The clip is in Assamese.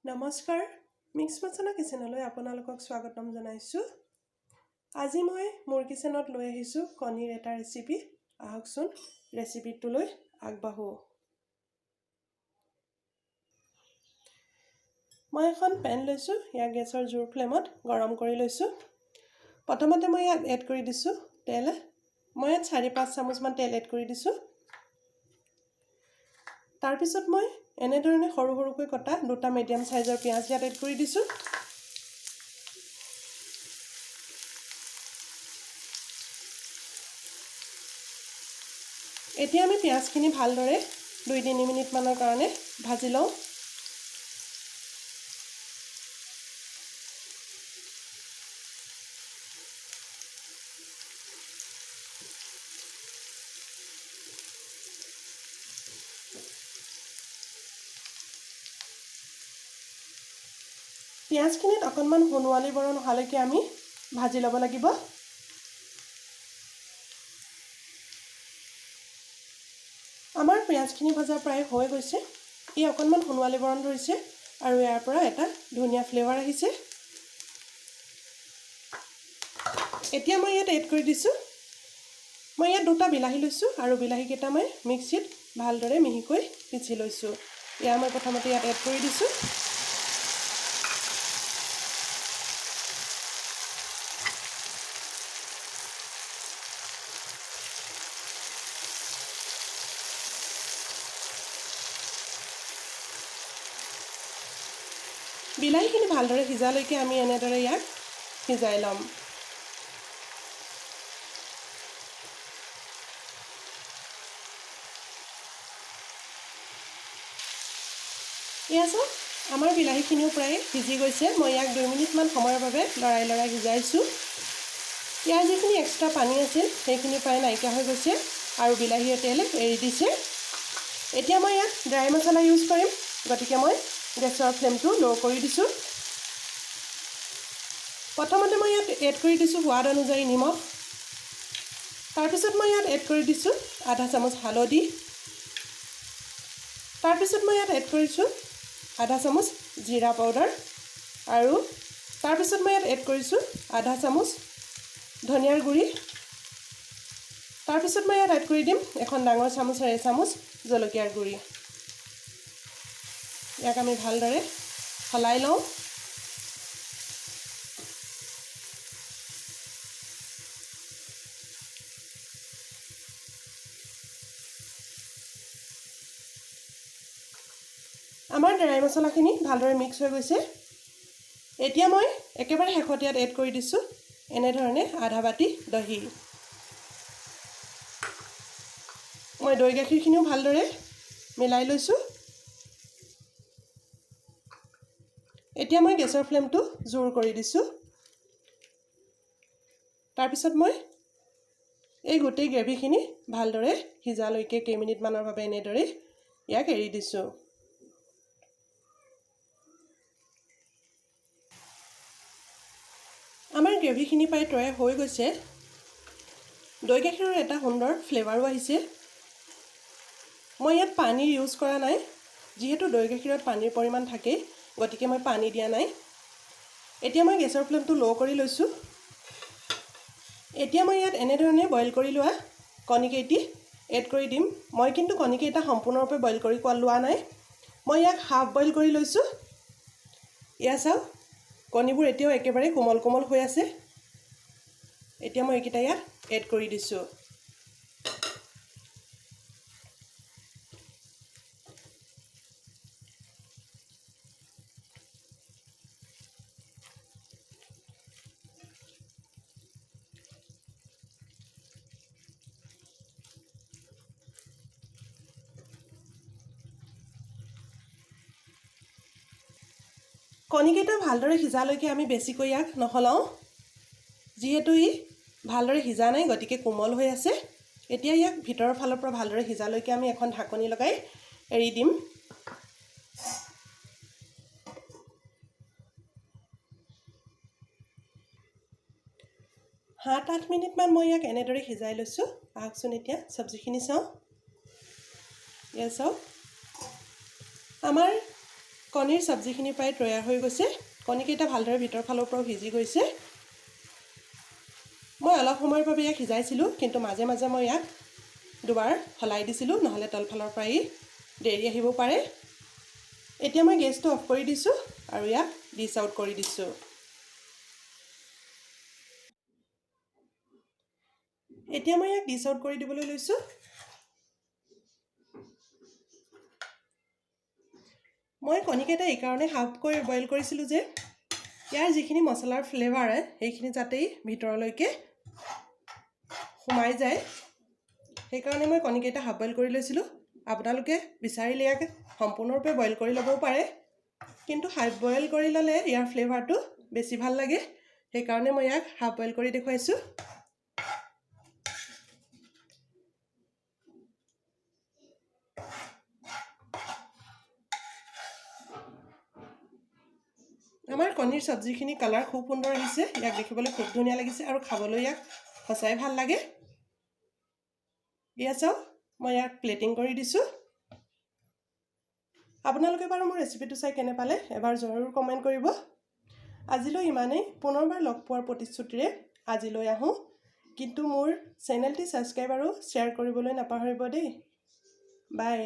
নমস্কাৰ মিক্স মছলা কিচেনলৈ আপোনালোকক স্বাগতম জনাইছোঁ। আজি মই মোৰ কিচেনত লৈ আহিছোঁ কণীৰ এটা ৰেচিপি। আহকচোন ৰেচিপিটোলৈ আগবাঢ়ো। মই এখন পেন লৈছোঁ, ইয়াক গেছৰ জোৰ ফ্লেমত গৰম কৰি লৈছোঁ। প্ৰথমতে মই ইয়াত এড কৰি দিছোঁ তেল। মই ইয়াত 4-5 চামুচমান তেল এড কৰি দিছোঁ। তাৰপিছত মই এনেধৰণে সৰু সৰুকৈ কটা দুটা মিডিয়াম সাইজৰ পিঁয়াজ ইয়াত এড কৰি দিছোঁ। এতিয়া আমি পিঁয়াজখিনি ভালদৰে 2-3 মিনিটমানৰ কাৰণে ভাজি লওঁ। পিঁয়াজখিনিত অকণমান সোণোৱালী বৰণ হোৱালৈকে আমি ভাজি ল'ব লাগিব। আমাৰ পিঁয়াজখিনি ভজা প্ৰায় হৈ গৈছে। ই অকণমান সোণোৱালী বৰণ ধৰিছে আৰু ইয়াৰ পৰা এটা ধুনীয়া ফ্লেভাৰ আহিছে। এতিয়া মই ইয়াত এড কৰি দিছোঁ। মই ইয়াত দুটা বিলাহী লৈছোঁ আৰু বিলাহীকেইটা মই মিক্সিত ভালদৰে মিহিকৈ পিচি লৈছোঁ। ইয়াৰ মই প্ৰথমতে ইয়াত এড কৰি দিছোঁ। বিলাহীখিনি ভালদৰে সিজালৈকে আমি এনেদৰে ইয়াক সিজাই ল'ম। এয়া চাওক, আমাৰ বিলাহীখিনিও প্ৰায় সিজি গৈছে। মই ইয়াক 2 মিনিটমান সময়ৰ বাবে লৰাই সিজাইছোঁ। ইয়াৰ যিখিনি এক্সট্ৰা পানী আছিল সেইখিনি প্ৰায় নাইকিয়া হৈ গৈছে আৰু বিলাহীয়ে তেল এৰি দিছে। এতিয়া মই ইয়াত ড্ৰাই মছলা ইউজ কৰিম, গতিকে মই গেছৰ ফ্লেমটো ল' কৰি দিছোঁ। প্ৰথমতে মই ইয়াত এড কৰি দিছোঁ সোৱাদ অনুযায়ী নিমখ। তাৰপিছত মই ইয়াত এড কৰি দিছোঁ আধা চামুচ হালধি। তাৰপিছত মই ইয়াত এড কৰিছোঁ আধা চামুচ জিৰা পাউডাৰ আৰু তাৰপিছত মই ইয়াত এড কৰিছোঁ আধা চামুচ ধনিয়াৰ গুড়ি। তাৰপিছত মই ইয়াত এড কৰি দিম এখন ডাঙৰ চামুচেৰে এচামুচ জলকীয়াৰ গুড়ি। ইয়াক আমি ভালদৰে সলাই লওঁ। আমাৰ ড্ৰাই মছলাখিনি ভালদৰে মিক্স হৈ গৈছে। এতিয়া মই একেবাৰে শেষত ইয়াত এড কৰি দিছোঁ এনেধৰণে আধা বাটি দহি। মই দৈ গাখীৰখিনিও ভালদৰে মিলাই লৈছোঁ। এতিয়া মই গেছৰ ফ্লেমটো জোৰ কৰি দিছোঁ। তাৰপিছত মই এই গোটেই গ্ৰেভিখিনি ভালদৰে সিজালৈকে কেইমিনিটমানৰ বাবে এনেদৰে ইয়াক এৰি দিছোঁ। আমাৰ গ্ৰেভিখিনি প্ৰায় তৈয়াৰ হৈ গৈছে। দৈ গাখীৰৰ এটা সুন্দৰ ফ্লেভাৰো আহিছে। মই ইয়াত পানীৰ ইউজ কৰা নাই, যিহেতু দৈ গাখীৰত পানীৰ পৰিমাণ থাকে, গতিকে মই পানী দিয়া নাই। এতিয়া মই গেছৰ ফ্লেমটো ল' কৰি লৈছোঁ। এতিয়া মই ইয়াত এনেধৰণে বইল কৰি লোৱা কণীকেইটি এড কৰি দিম। মই কিন্তু কণীকেইটা সম্পূৰ্ণৰূপে বইল কৰি লোৱা নাই, মই ইয়াক হাফ বইল কৰি লৈছোঁ। এয়া চাওক, কণীবোৰ এতিয়াও একেবাৰে কোমল কোমল হৈ আছে। এতিয়া মই এইকেইটা ইয়াত এড কৰি দিছোঁ। কণীকেইটা ভালদৰে সিজালৈকে আমি বেছিকৈ ইয়াক নহলাওঁ, যিহেতু ই ভালদৰে সিজা নাই, গতিকে কোমল হৈ আছে। এতিয়া ইয়াক ভিতৰৰ ফালৰ পৰা ভালদৰে সিজালৈকে আমি এখন ঢাকনি লগাই এৰি দিম। 7-8 মিনিটমান মই ইয়াক এনেদৰে সিজাই লৈছোঁ। আহকচোন এতিয়া চব্জিখিনি চাওঁ। এয়া চাওক, আমাৰ কণীৰ চব্জিখিনি প্ৰায় তৈয়াৰ হৈ গৈছে। কণীকেইটা ভালদৰে ভিতৰ ফালৰ পৰা ভিজি গৈছে। মই অলপ সময়ৰ বাবে ইয়াক সিজাইছিলোঁ, কিন্তু মাজে মাজে মই ইয়াক দুবাৰ সলাই দিছিলোঁ, নহ'লে তলফালৰ পৰা দেৰি আহিব পাৰে। এতিয়া মই গেছটো অফ কৰি দিছোঁ আৰু ইয়াক ডিছ আউট কৰি দিছোঁ। এতিয়া মই ইয়াক ডিছ আউট কৰি দিবলৈ লৈছোঁ। মই কণীকেইটা এইকাৰণে হাফকৈ বইল কৰিছিলোঁ যে ইয়াৰ যিখিনি মছলাৰ ফ্লেভাৰ সেইখিনি যাতে ভিতৰলৈকে সোমাই যায়, সেইকাৰণে মই কণীকেইটা হাফ বইল কৰি লৈছিলোঁ। আপোনালোকে বিচাৰিলে ইয়াক সম্পূৰ্ণৰূপে বইল কৰি ল'বও পাৰে, কিন্তু হাফ বইল কৰি ল'লে ইয়াৰ ফ্লেভাৰটো বেছি ভাল লাগে, সেইকাৰণে মই ইয়াক হাফ বইল কৰি দেখুৱাইছোঁ। আমাৰ কণীৰ চব্জিখিনি কালাৰ খুব সুন্দৰ আহিছে, ইয়াক দেখিবলৈ খুব ধুনীয়া লাগিছে আৰু খাবলৈ ইয়াক সঁচাই ভাল লাগে। এয়া চাওক, মই ইয়াক প্লেটিং কৰি দিছোঁ। আপোনালোকে বাৰু মোৰ ৰেচিপিটো চাই কেনে পালে এবাৰ জৰুৰ কমেণ্ট কৰিব। আজিলৈ ইমানেই। পুনৰবাৰ লগ পোৱাৰ প্ৰতিশ্ৰুতিৰে আজিলৈ আহোঁ, কিন্তু মোৰ চেনেলটি ছাবস্ক্ৰাইব আৰু শ্বেয়াৰ কৰিবলৈ নাপাহৰিব দেই। বাই।